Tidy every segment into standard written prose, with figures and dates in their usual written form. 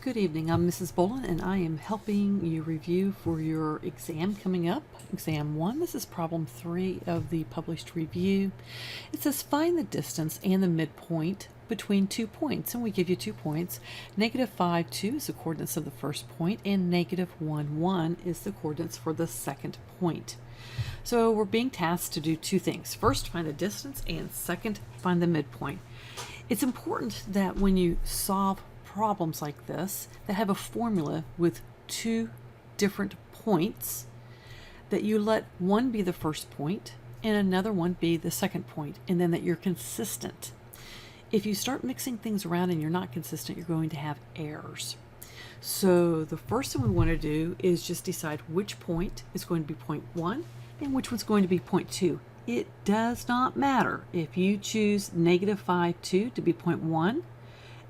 Good evening, I'm Mrs. Bolin and I am helping you review for your exam coming up, Exam 1. This is problem 3 of the published review. It says find the distance and the midpoint between 2 points, and we give you 2 points. -5, 2 is the coordinates of the first point, and -1, 1 is the coordinates for the second point. So we're being tasked to do 2 things. First, find the distance, and second, find the midpoint. It's important that when you solve problems like this that have a formula with 2 different points, that you let one be the first point and another one be the second point, and then that you're consistent. If you start mixing things around and you're not consistent, you're going to have errors. So the first thing we want to do is just decide which point is going to be point 1 and which one's going to be point 2. It does not matter if you choose -5, 2 to be point 1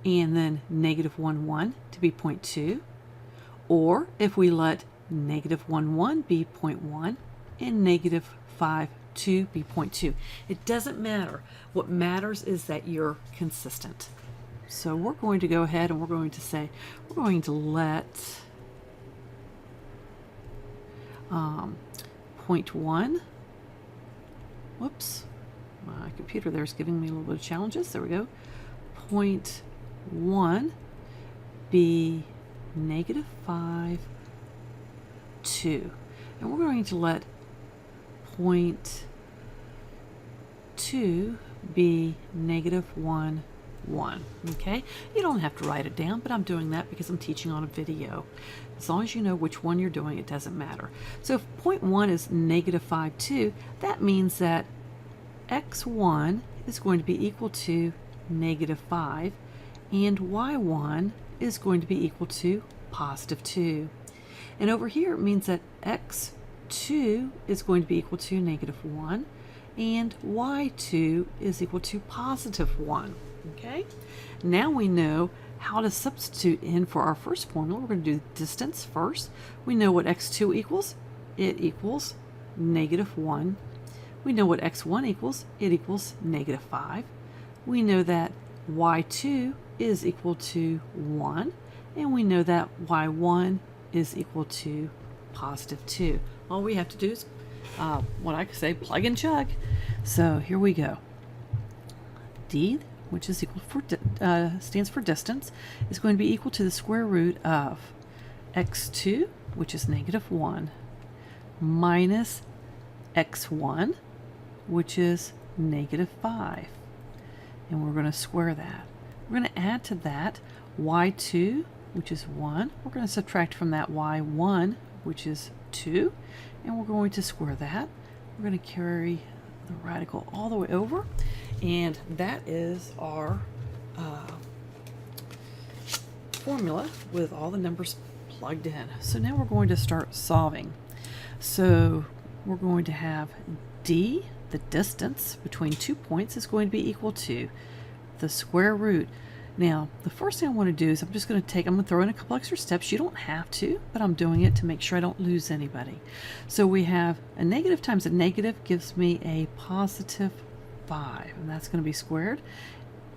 and then -1, 1 to be point 2, or if we let -1, 1 be point 1 and -5, 2 be point 2. It doesn't matter. What matters is that you're consistent. So we're going to go ahead and we're going to say we're going to let point 1, whoops, my computer there is giving me a little bit of challenges. There we go. Point 1 be -5, 2, and we're going to let point 2 be -1, 1. Okay, you don't have to write it down, but I'm doing that because I'm teaching on a video. As long as you know which one you're doing, it doesn't matter. So if point 1 is -5, 2, that means that x1 is going to be equal to -5 and y1 is going to be equal to +2. And over here it means that x2 is going to be equal to -1 and y2 is equal to +1. Okay? Now we know how to substitute in for our first formula. We're going to do distance first. We know what x2 equals. It equals -1. We know what x1 equals. It equals -5. We know that y2 is equal to 1, and we know that y1 is equal to +2. All we have to do is, what I could say, plug and chug. So here we go. D, which is equal for stands for distance, is going to be equal to the square root of x2, which is -1, minus x1, which is -5. And we're going to square that. We're going to add to that y2, which is 1. We're going to subtract from that y1, which is 2. And we're going to square that. We're going to carry the radical all the way over. And that is our formula with all the numbers plugged in. So now we're going to start solving. So we're going to have D, the distance between 2 points, is going to be equal to the square root. Now, the first thing I want to do is I'm going to throw in a couple extra steps. You don't have to, but I'm doing it to make sure I don't lose anybody. So we have a negative times a negative gives me a +5, and that's going to be squared,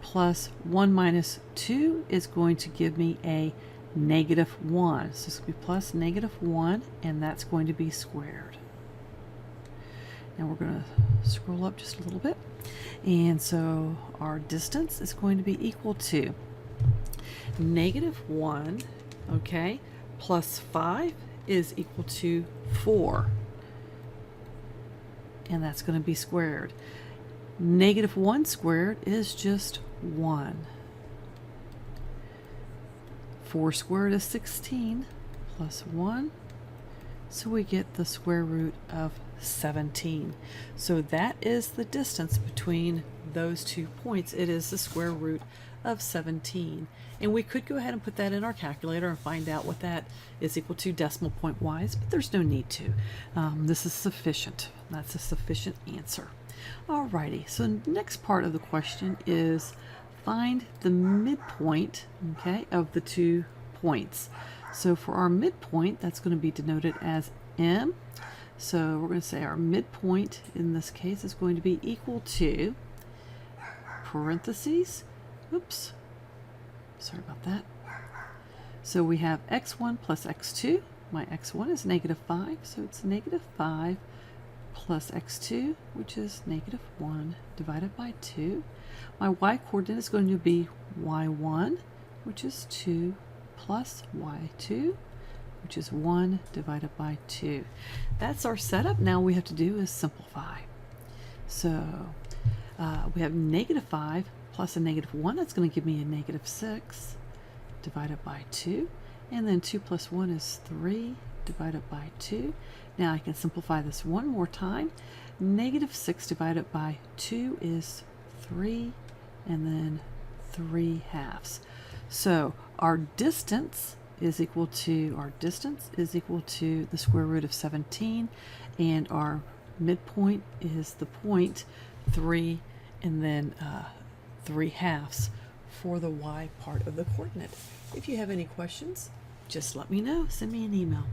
plus 1 minus 2 is going to give me a -1. So it's going to be plus -1, and that's going to be squared. Now we're going to scroll up just a little bit. And so our distance is going to be equal to -1, okay, plus 5 is equal to 4. And that's going to be squared. -1 squared is just 1. 4 squared is 16 plus 1. So we get the square root of 17. So that is the distance between those 2 points. It is the square root of 17. And we could go ahead and put that in our calculator and find out what that is equal to decimal point wise, but there's no need to. This is sufficient. That's a sufficient answer. Alrighty, so the next part of the question is find the midpoint, okay, of the 2 points. So for our midpoint, that's going to be denoted as M. So we're going to say our midpoint in this case is going to be equal to parentheses, oops, sorry about that, So we have x1 plus x2. My x1 is -5, so it's -5 plus x2, which is -1 divided by 2. My y coordinate is going to be y1, which is 2, plus y2, which is 1 divided by 2. That's our setup. Now we have to do is simplify. So we have -5 plus a -1. That's going to give me a -6 divided by 2. And then 2 plus 1 is 3 divided by 2. Now I can simplify this one more time. -6 divided by 2 is 3, and then 3/2. So our distance is equal to the square root of 17, and our midpoint is the point 3, and then 3/2 for the y part of the coordinate. If you have any questions, just let me know. Send me an email.